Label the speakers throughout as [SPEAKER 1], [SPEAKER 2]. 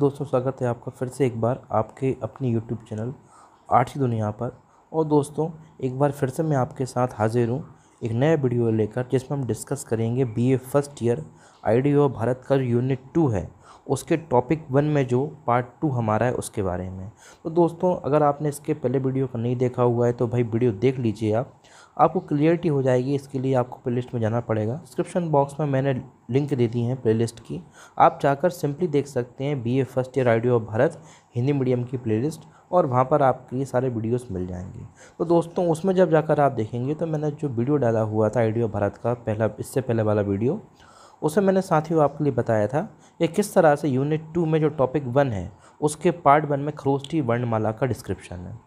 [SPEAKER 1] दोस्तों, स्वागत है आपका फिर से एक बार आपके अपनी यूट्यूब चैनल आर्ट की दुनिया पर। और दोस्तों, एक बार फिर से मैं आपके साथ हाजिर हूँ एक नया वीडियो लेकर, जिसमें हम डिस्कस करेंगे BA first year IDO Bharat का यूनिट 2 है, उसके टॉपिक 1 में जो पार्ट 2 हमारा है उसके बारे में। तो दोस्तों, अगर आपने इसके पहले वीडियो को नहीं देखा हुआ है तो भाई वीडियो देख लीजिए, आपको क्लियरिटी हो जाएगी। इसके लिए आपको प्लेलिस्ट में जाना पड़ेगा। डिस्क्रिप्शन बॉक्स में मैंने लिंक दे दी है प्लेलिस्ट की, आप जाकर सिंपली देख सकते हैं BA first year IDO Bharat Hindi medium की प्लेलिस्ट, और वहाँ पर आपके ये सारे वीडियोस मिल जाएंगे। तो दोस्तों, उसमें जब जाकर आप देखेंगे तो मैंने जो वीडियो डाला हुआ था आईडीओ भारत का पहला, इससे पहले वाला वीडियो, उसमें मैंने साथियों आपके लिए बताया था कि किस तरह से यूनिट 2 में जो टॉपिक 1 है उसके पार्ट 1 में खरोष्टी वर्णमाला का डिस्क्रिप्शन है।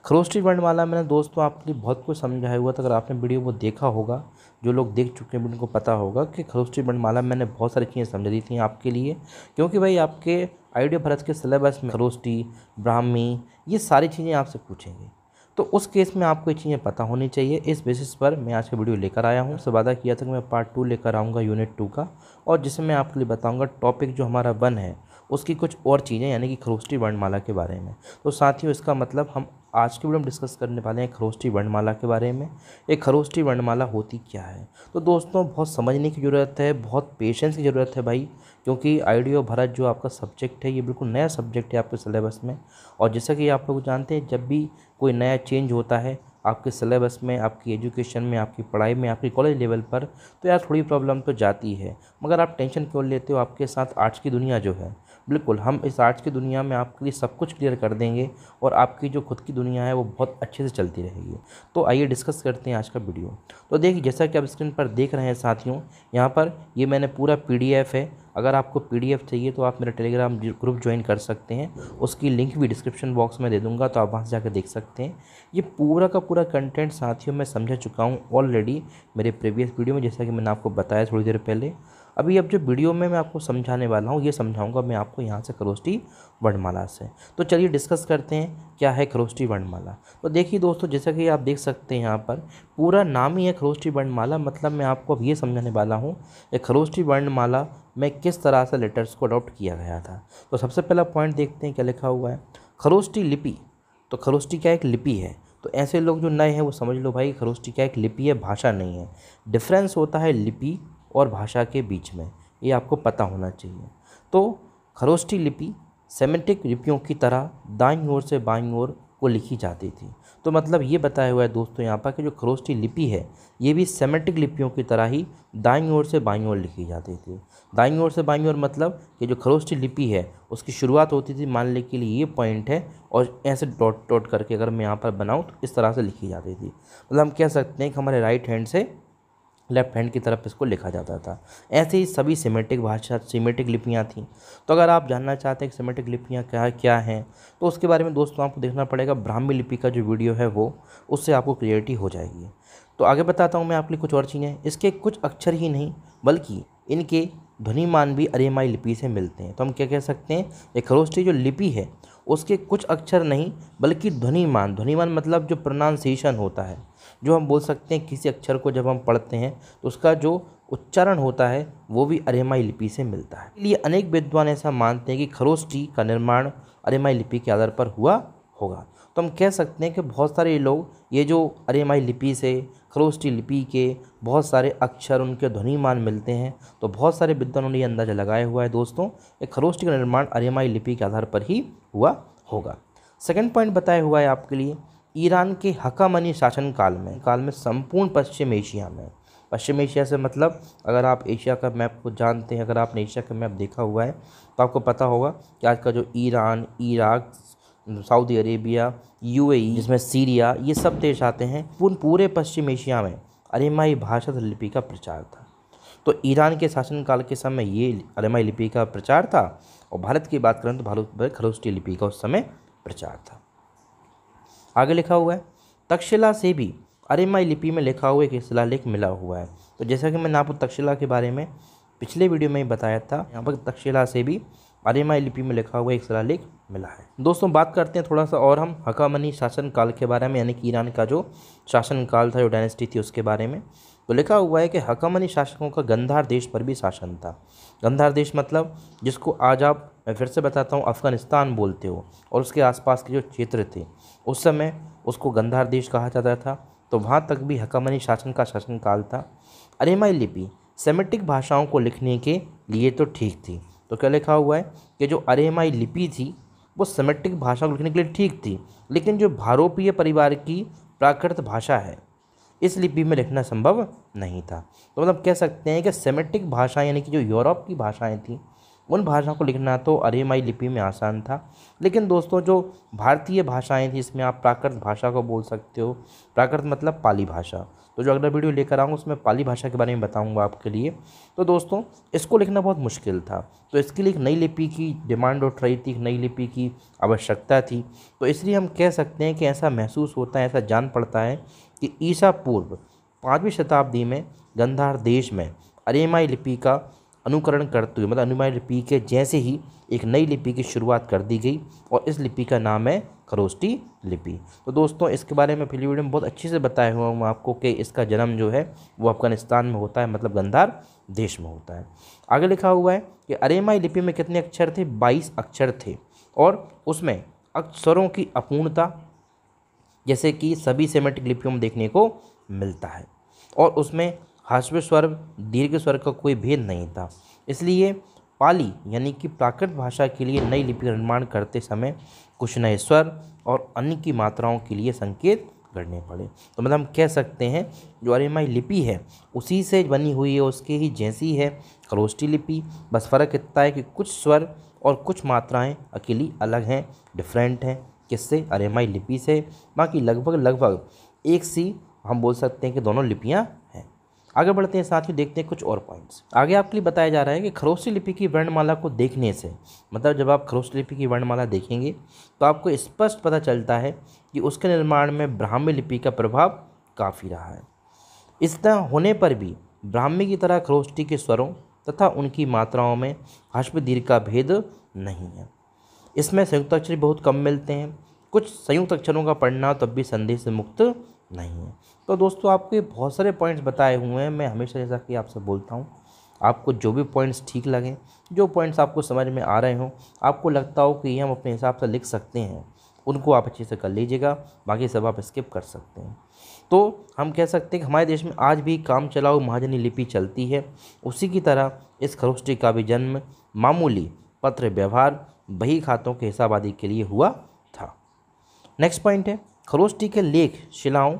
[SPEAKER 1] खरोष्टी वर्णमाला मैंने दोस्तों आपके लिए बहुत कुछ समझाया हुआ था। अगर आपने वीडियो को देखा होगा, जो लोग देख चुके हैं उनको पता होगा कि खरोष्टी वर्णमाला मैंने बहुत सारी चीज़ें समझा दी थी आपके लिए, क्योंकि भाई आपके आईडीओ भारत के सिलेबस में खरोष्टी, ब्राह्मी, ये सारी चीज़ें आपसे पूछेंगे। तो उस केस में आपको ये चीज़ें पता होनी चाहिए। इस बेसिस पर मैं आज का वीडियो लेकर आया हूँ। उससे वादा किया था कि मैं पार्ट 2 लेकर आऊँगा यूनिट 2 का, और जिसमें मैं आपके लिए बताऊँगा टॉपिक जो हमारा 1 है उसकी कुछ और चीज़ें, यानी कि खरोष्टी वर्णमाला के बारे में। तो साथियों, इसका मतलब हम आज के वीडियो में डिस्कस करने वाले हैं खरोष्टी वर्णमाला के बारे में। एक खरोष्टी वर्णमाला होती क्या है? तो दोस्तों, बहुत समझने की ज़रूरत है, बहुत पेशेंस की ज़रूरत है भाई, क्योंकि आईडीओ भारत जो आपका सब्जेक्ट है ये बिल्कुल नया सब्जेक्ट है आपके सिलेबस में। और जैसा कि आप लोग जानते हैं, जब भी कोई नया चेंज होता है आपके सिलेबस में, आपकी एजुकेशन में, आपकी पढ़ाई में, आपकी कॉलेज लेवल पर, तो यार थोड़ी प्रॉब्लम तो जाती है। मगर आप टेंशन क्यों लेते हो? आपके साथ आर्ट्स की दुनिया जो है, बिल्कुल हम इस आर्ट्स की दुनिया में आपके लिए सब कुछ क्लियर कर देंगे, और आपकी जो खुद की दुनिया है वो बहुत अच्छे से चलती रहेगी। तो आइए डिस्कस करते हैं आज का वीडियो। तो देखिए, जैसा कि आप स्क्रीन पर देख रहे हैं साथियों, यहाँ पर ये मैंने पूरा पीडीएफ है। अगर आपको पीडीएफ चाहिए तो आप मेरा टेलीग्राम ग्रुप ज्वाइन कर सकते हैं, उसकी लिंक भी डिस्क्रिप्शन बॉक्स में दे दूंगा, तो आप वहाँ से जाकर देख सकते हैं। ये पूरा का पूरा कंटेंट साथियों मैं समझा चुका हूँ ऑलरेडी मेरे प्रीवियस वीडियो में, जैसा कि मैंने आपको बताया थोड़ी देर पहले। अभी अब जो वीडियो में मैं आपको समझाने वाला हूँ ये समझाऊंगा मैं आपको यहाँ से खरोष्टी वर्णमाला से। तो चलिए डिस्कस करते हैं क्या है खरोष्टी वर्णमाला। तो देखिए दोस्तों, जैसा कि आप देख सकते हैं यहाँ पर पूरा नाम ही है खरोष्टी वर्णमाला। मतलब मैं आपको अब ये समझाने वाला हूँ कि खरोष्टी वर्णमाला में किस तरह से लेटर्स को अडॉप्ट किया गया था। तो सबसे पहला पॉइंट देखते हैं क्या लिखा हुआ है। खरोष्टी लिपि। तो खरोष्टी क्या एक लिपि है? तो ऐसे लोग जो नए हैं वो समझ लो भाई, खरोष्टी क्या एक लिपि है, भाषा नहीं है। डिफरेंस होता है लिपि और भाषा के बीच में, ये आपको पता होना चाहिए। तो खरोष्टी लिपि सेमेटिक लिपियों की तरह दाईं ओर से बाईं ओर को लिखी जाती थी। तो मतलब ये बताया हुआ है दोस्तों यहाँ पर कि जो खरोष्टी लिपि है ये भी सेमेटिक लिपियों की तरह ही दाईं ओर से बाईं ओर लिखी जाती थी। दाईं ओर से बाईं ओर मतलब कि जो खरोष्टी लिपि है उसकी शुरुआत होती थी, मान ले के लिए ये पॉइंट है, और ऐसे डॉट डॉट करके अगर मैं यहाँ पर बनाऊँ तो इस तरह से लिखी जाती थी। मतलब हम कह सकते हैं कि हमारे राइट हैंड से लेफ्ट हैंड की तरफ इसको लिखा जाता था। ऐसे ही सभी सिमेटिक भाषा, सिमेटिक लिपियाँ थीं। तो अगर आप जानना चाहते हैं कि सिमेटिक लिपियाँ क्या हैं, तो उसके बारे में दोस्तों आपको देखना पड़ेगा ब्राह्मी लिपि का जो वीडियो है वो, उससे आपको क्लियरिटी हो जाएगी। तो आगे बताता हूँ मैं आपके लिए कुछ और चीज़ें। इसके कुछ अक्षर ही नहीं बल्कि इनके ध्वनिमान भी अरेमाई लिपि से मिलते हैं। तो हम क्या कह सकते हैं, एक खरोष्टी जो लिपि है उसके कुछ अक्षर नहीं बल्कि ध्वनिमान, ध्वनिमान मतलब जो प्रोनाउंसिएशन होता है, जो हम बोल सकते हैं किसी अक्षर को जब हम पढ़ते हैं तो उसका जो उच्चारण होता है वो भी अरेमाई लिपि से मिलता है। इसलिए अनेक विद्वान ऐसा मानते हैं कि खरोष्टी का निर्माण अरेमाई लिपि के आधार पर हुआ होगा। तो हम कह सकते हैं कि बहुत सारे लोग ये जो अरेमाई लिपि से खरोष्टी लिपि के बहुत सारे अक्षर, उनके ध्वनिमान मिलते हैं, तो बहुत सारे विद्वानों ने ये अंदाज़ा लगाया हुआ है दोस्तों कि खरोष्टी का निर्माण अरेमाई लिपि के आधार पर ही हुआ होगा। सेकंड पॉइंट बताया हुआ है आपके लिए, ईरान के हकामनी शासन काल में संपूर्ण पश्चिम एशिया में, पश्चिम एशिया से मतलब अगर आप एशिया का मैप को जानते हैं, अगर आपने एशिया का मैप देखा हुआ है तो आपको पता होगा कि आज का जो Iran, Iraq, Saudi Arabia, UAE, जिसमें सीरिया, ये सब देश आते हैं, पूरे पश्चिम एशिया में अरेमाई भाषा लिपि का प्रचार था। तो ईरान के शासनकाल के समय ये अरेमाई लिपि का प्रचार था, और भारत की बात करें तो भारत में खरोष्टी लिपि का उस समय प्रचार था। आगे लिखा हुआ है, तक्षशिला से भी अरेमाई लिपि में लिखा हुआ एक शिलालेख मिला हुआ है। तो जैसा कि मैंने आपको तक्षशिला के बारे में पिछले वीडियो में ही बताया था, यहाँ पर तक्षशिला से भी अरेमाई लिपि में लिखा हुआ एक शिलालेख मिला है। दोस्तों, बात करते हैं थोड़ा सा और हम हकामनी शासन काल के बारे में, यानी कि ईरान का जो शासन काल था, जो डायनेस्टी थी, उसके बारे में। तो लिखा हुआ है कि हकमनी शासकों का गंधार देश पर भी शासन था। गंधार देश मतलब जिसको आज आप, मैं फिर से बताता हूँ, अफ़गानिस्तान बोलते हो, और उसके आसपास के जो क्षेत्र थे उस समय उसको गंधार देश कहा जाता था। तो वहाँ तक भी हकमनी शासन का शासनकाल था। अरेमाई लिपि सेमेटिक भाषाओं को लिखने के लिए तो ठीक थी। तो क्या लिखा हुआ है कि जो अरेमाई लिपि थी वो सेमेटिक भाषा को लिखने के लिए ठीक थी, लेकिन जो भारोपीय परिवार की प्राकृत भाषा है इस लिपि में लिखना संभव नहीं था। तो मतलब कह सकते हैं कि सेमेटिक भाषा यानी कि जो यूरोप की भाषाएं थी उन भाषाओं को लिखना तो अरेमाई लिपि में आसान था, लेकिन दोस्तों जो भारतीय भाषाएं थी इसमें आप प्राकृत भाषा को बोल सकते हो। प्राकृत मतलब पाली भाषा। तो जो अगला वीडियो लेकर आऊँगा उसमें पाली भाषा के बारे में बताऊँगा आपके लिए। तो दोस्तों इसको लिखना बहुत मुश्किल था, तो इसके लिए एक नई लिपि की डिमांड उठ रही थी, एक नई लिपि की आवश्यकता थी। तो इसलिए हम कह सकते हैं कि ऐसा महसूस होता है, ऐसा जान पड़ता है कि ईसा पूर्व 5वीं शताब्दी में गंधार देश में अरेमाई लिपि का अनुकरण करते हुए, मतलब अरेमाई लिपि के जैसे ही एक नई लिपि की शुरुआत कर दी गई और इस लिपि का नाम है खरोष्टी लिपि। तो दोस्तों इसके बारे में पिछली वीडियो में बहुत अच्छे से बताया हुआ हूँ आपको कि इसका जन्म जो है वो अफगानिस्तान में होता है, मतलब गंधार देश में होता है। आगे लिखा हुआ है कि अरेमाई लिपि में कितने अक्षर थे? 22 अक्षर थे, और उसमें अक्षरों की अपूर्णता जैसे कि सभी सेमेटिक लिपियों में देखने को मिलता है, और उसमें ह्रस्व स्वर दीर्घ स्वर का कोई भेद नहीं था। इसलिए पाली यानी कि प्राकृत भाषा के लिए नई लिपि का निर्माण करते समय कुछ नए स्वर और अन्य की मात्राओं के लिए संकेत करने पड़े। तो मतलब हम कह सकते हैं जो अरेमाई लिपि है उसी से बनी हुई है, उसके ही जैसी है खरोष्टी लिपि। बस फ़र्क इतना है कि कुछ स्वर और कुछ मात्राएं अकेली अलग हैं, डिफरेंट हैं। किससे? अरेमाई लिपि से। बाकी लगभग एक सी हम बोल सकते हैं कि दोनों लिपियां हैं। आगे बढ़ते हैं, साथ ही देखते हैं कुछ और पॉइंट्स। आगे आपके लिए बताया जा रहा है कि खरोष्टी लिपि की वर्णमाला को देखने से, मतलब जब आप खरोष्टी लिपि की वर्णमाला देखेंगे तो आपको स्पष्ट पता चलता है कि उसके निर्माण में ब्राह्मी लिपि का प्रभाव काफ़ी रहा है। इस तरह होने पर भी ब्राह्मी की तरह खरोष्टी के स्वरों तथा उनकी मात्राओं में ह्रस्व दीर्घ का भेद नहीं है। इसमें संयुक्त अक्षर बहुत कम मिलते हैं, कुछ संयुक्त अक्षरों का पढ़ना तब भी संदेह से मुक्त नहीं है। तो दोस्तों आपको ये बहुत सारे पॉइंट्स बताए हुए हैं। मैं हमेशा जैसा कि आपसे बोलता हूँ, आपको जो भी पॉइंट्स ठीक लगें, जो पॉइंट्स आपको समझ में आ रहे हों, आपको लगता हो कि ये हम अपने हिसाब से लिख सकते हैं, उनको आप अच्छे से कर लीजिएगा, बाकी सब आप स्किप कर सकते हैं। तो हम कह सकते हैं कि हमारे देश में आज भी काम चलाऊ महाजनी लिपि चलती है। उसी की तरह इस खरोष्टी का भी जन्म मामूली पत्र व्यवहार बही खातों के हिसाब आदि के लिए हुआ था। नेक्स्ट पॉइंट है खरोष्टी के लेख शिलाओं,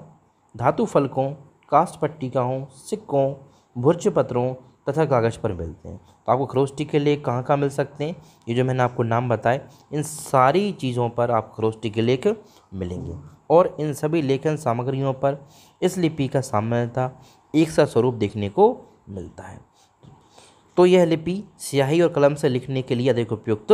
[SPEAKER 1] धातु फलकों, काष्ठ पट्टिकाओं, सिक्कों, भुर्ज पत्रों तथा कागज़ पर मिलते हैं। तो आपको खरोष्टी के लेख कहाँ कहाँ मिल सकते हैं? ये जो मैंने आपको नाम बताए इन सारी चीज़ों पर आप खरोष्टी के लेख मिलेंगे, और इन सभी लेखन सामग्रियों पर इस लिपि का सामान्यतः एक सा स्वरूप देखने को मिलता है। तो यह लिपि स्याही और कलम से लिखने के लिए अधिक उपयुक्त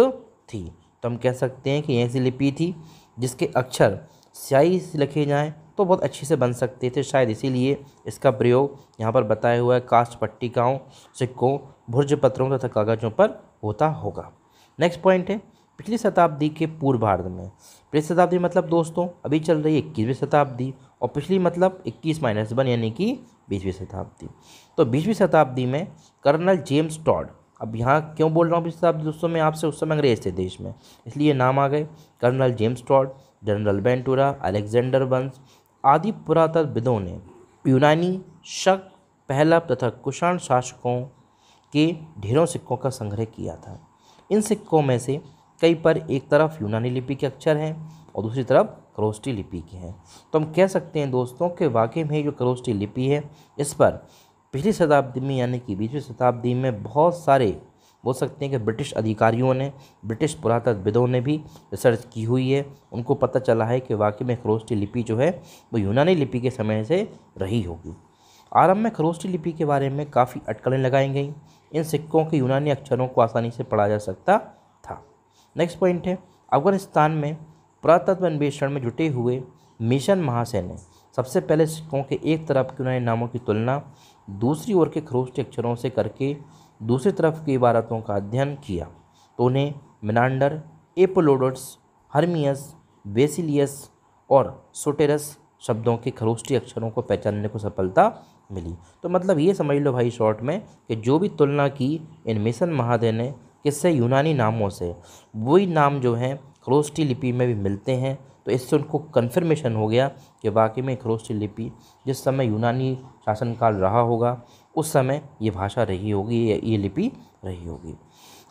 [SPEAKER 1] थी। तो हम कह सकते हैं कि ऐसी लिपि थी जिसके अक्षर स्याही से लिखे जाएं तो बहुत अच्छे से बन सकते थे, शायद इसीलिए इसका प्रयोग यहाँ पर बताया हुआ है काष्ठ पट्टिकाओं, सिक्कों, भुर्ज पत्रों तथा कागजों पर होता होगा। नेक्स्ट पॉइंट है पिछली शताब्दी के पूर्वार्ध में। पिछली शताब्दी मतलब दोस्तों अभी चल रही है 21वीं शताब्दी, और पिछली मतलब 21-1 यानी कि 20वीं शताब्दी। तो 20वीं शताब्दी में कर्नल जेम्स टॉड, अब यहाँ क्यों बोल रहा हूँ 20वीं शताब्दी दोस्तों मैं आपसे, उस समय अंग्रेज थे देश में इसलिए नाम आ गए। Colonel James Tod, general Ventura, Alexander वंश आदि पुरातत्वविदों ने यूनानी, शक, पहलव तथा कुषाण शासकों के ढेरों सिक्कों का संग्रह किया था। इन सिक्कों में से कई पर एक तरफ यूनानी लिपि के अक्षर हैं और दूसरी तरफ खरोष्टी लिपि के हैं। तो हम कह सकते हैं दोस्तों कि वाकई में जो खरोष्टी लिपि है इस पर पिछली शताब्दी में यानी कि 20वीं शताब्दी में बहुत सारे बोल सकते हैं कि ब्रिटिश अधिकारियों ने, ब्रिटिश पुरातत्वविदों ने भी रिसर्च की हुई है। उनको पता चला है कि वाकई में खरोष्टी लिपि जो है वो यूनानी लिपि के समय से रही होगी। आरंभ में खरोष्टी लिपि के बारे में काफ़ी अटकलें लगाई गई। इन सिक्कों के यूनानी अक्षरों को आसानी से पढ़ा जा सकता था। नेक्स्ट पॉइंट है अफगानिस्तान में पुरातत्व अन्वेषण में जुटे हुए मिशन महाशय ने सबसे पहले सिक्कों के एक तरफ के यूनानी नामों की तुलना दूसरी ओर के खरोष्टी अक्षरों से करके दूसरी तरफ की इबारतों का अध्ययन किया। तो उन्हें मिनांडर, एपोलोडोट्स, हर्मियस, बेसिलियस और सोटेरस शब्दों के खरोष्टी अक्षरों को पहचानने को सफलता मिली। तो मतलब ये समझ लो भाई शॉर्ट में कि जो भी तुलना की इन मिशन महादय ने किससे, यूनानी नामों से, वही नाम जो हैं खरोष्ठी लिपि में भी मिलते हैं। तो इससे उनको कन्फर्मेशन हो गया कि वाकई में खरोष्ठी लिपि जिस समय यूनानी शासनकाल रहा होगा उस समय ये भाषा रही होगी, ये लिपि रही होगी।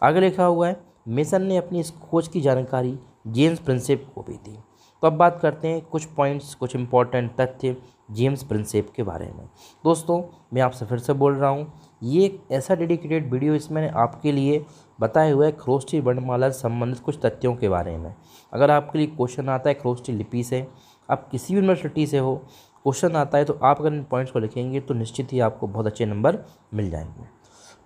[SPEAKER 1] आगे लिखा हुआ है मेसन ने अपनी इस खोज की जानकारी जेम्स प्रिंसेप को भी दी। तो अब बात करते हैं कुछ पॉइंट्स, कुछ इंपॉर्टेंट तथ्य जेम्स प्रिंसेप के बारे में। दोस्तों मैं आपसे फिर से बोल रहा हूँ, ये एक ऐसा डेडिकेटेड वीडियो इसमें मैंने आपके लिए बताया हुआ है खरोष्ठी वर्णमाला से संबंधित कुछ तथ्यों के बारे में। अगर आपके लिए क्वेश्चन आता है खरोष्ठी लिपि से, आप किसी भी यूनिवर्सिटी से हो, क्वेश्चन आता है तो आप अगर इन पॉइंट्स को लिखेंगे तो निश्चित ही आपको बहुत अच्छे नंबर मिल जाएंगे।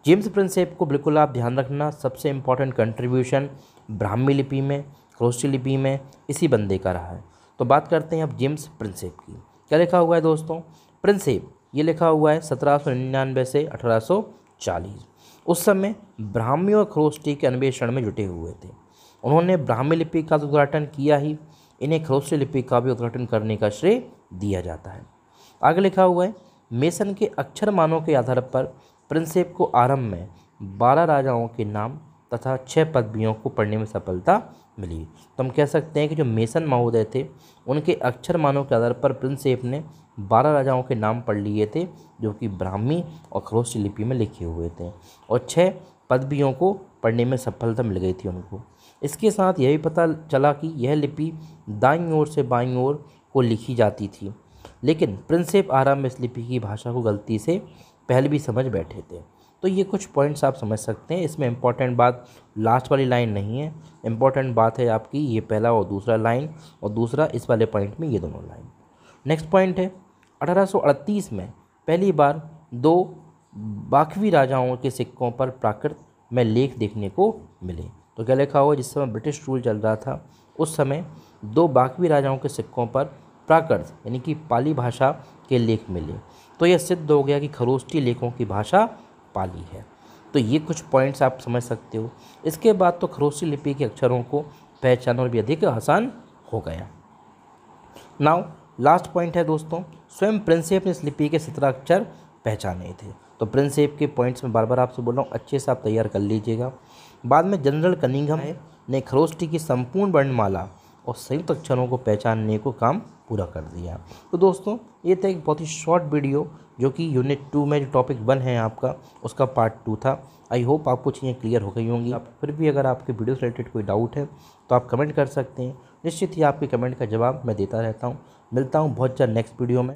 [SPEAKER 1] जेम्स प्रिंसेप को बिल्कुल आप ध्यान रखना, सबसे इम्पॉर्टेंट कंट्रीब्यूशन ब्राह्मी लिपि में, खरोष्ठी लिपि में इसी बंदे का रहा है। तो बात करते हैं अब जेम्स प्रिंसेप की। क्या लिखा हुआ है दोस्तों, प्रिंसेप ये लिखा हुआ है 1799 से 1840। उस समय ब्राह्मी और खरोष्ठी के अन्वेषण में जुटे हुए थे। उन्होंने ब्राह्मी लिपि का उद्घाटन किया ही, इन्हें खरोष्ठी लिपि का भी उद्घाटन करने का श्रेय दिया जाता है। आगे लिखा हुआ है मेसन के अक्षर मानों के आधार पर प्रिंसेप को आरंभ में 12 राजाओं के नाम तथा 6 पदवियों को पढ़ने में सफलता मिली। तो हम कह सकते हैं कि जो मेसन महोदय थे उनके अक्षर मानों के आधार पर प्रिंसेप ने 12 राजाओं के नाम पढ़ लिए थे जो कि ब्राह्मी और खरोष्ठी लिपि में लिखे हुए थे, और 6 पदवियों को पढ़ने में सफलता मिल गई थी उनको। इसके साथ यह भी पता चला कि यह लिपि दाईं ओर से बाईं ओर को लिखी जाती थी, लेकिन प्रिंसेप आराम में इस लिपि की भाषा को गलती से पहले भी समझ बैठे थे। तो ये कुछ पॉइंट्स आप समझ सकते हैं। इसमें इंपॉर्टेंट बात लास्ट वाली लाइन नहीं है, इंपॉर्टेंट बात है आपकी ये पहला और दूसरा लाइन, और दूसरा इस वाले पॉइंट में ये दोनों लाइन। नेक्स्ट पॉइंट है 1838 में पहली बार 2 बाखवी राजाओं के सिक्कों पर प्राकृत में लेख देखने को मिले। तो क्या लिखा हुआ, जिस समय ब्रिटिश रूल चल रहा था उस समय 2 बाखवी राजाओं के सिक्कों पर प्राकृत यानी कि पाली भाषा के लेख मिले। तो यह सिद्ध हो गया कि खरोष्ठी लेखों की भाषा पाली है। तो ये कुछ पॉइंट्स आप समझ सकते हो। इसके बाद तो खरोष्ठी लिपि के अक्षरों को पहचानना भी अधिक आसान हो गया। नाउ लास्ट पॉइंट है दोस्तों, स्वयं प्रिंसेप ने इस लिपि के 17 अक्षर पहचाने थे। तो प्रिंसेप के पॉइंट्स में बार बार आपसे बोल रहा हूँ, अच्छे से आप तैयार कर लीजिएगा। बाद में जनरल कनिंघम ने खरोष्ठी की संपूर्ण वर्णमाला और संयुक्त अक्षरों को पहचानने को काम पूरा कर दिया। तो दोस्तों ये था एक बहुत ही शॉर्ट वीडियो जो कि यूनिट 2 में जो टॉपिक 1 है आपका उसका पार्ट 2 था। आई होप आपको चीज़ें क्लियर हो गई होंगी। आप फिर भी अगर आपके वीडियो से रिलेटेड कोई डाउट है तो आप कमेंट कर सकते हैं, निश्चित ही आपके कमेंट का जवाब मैं देता रहता हूँ। मिलता हूँ बहुत जल्द नेक्स्ट वीडियो में।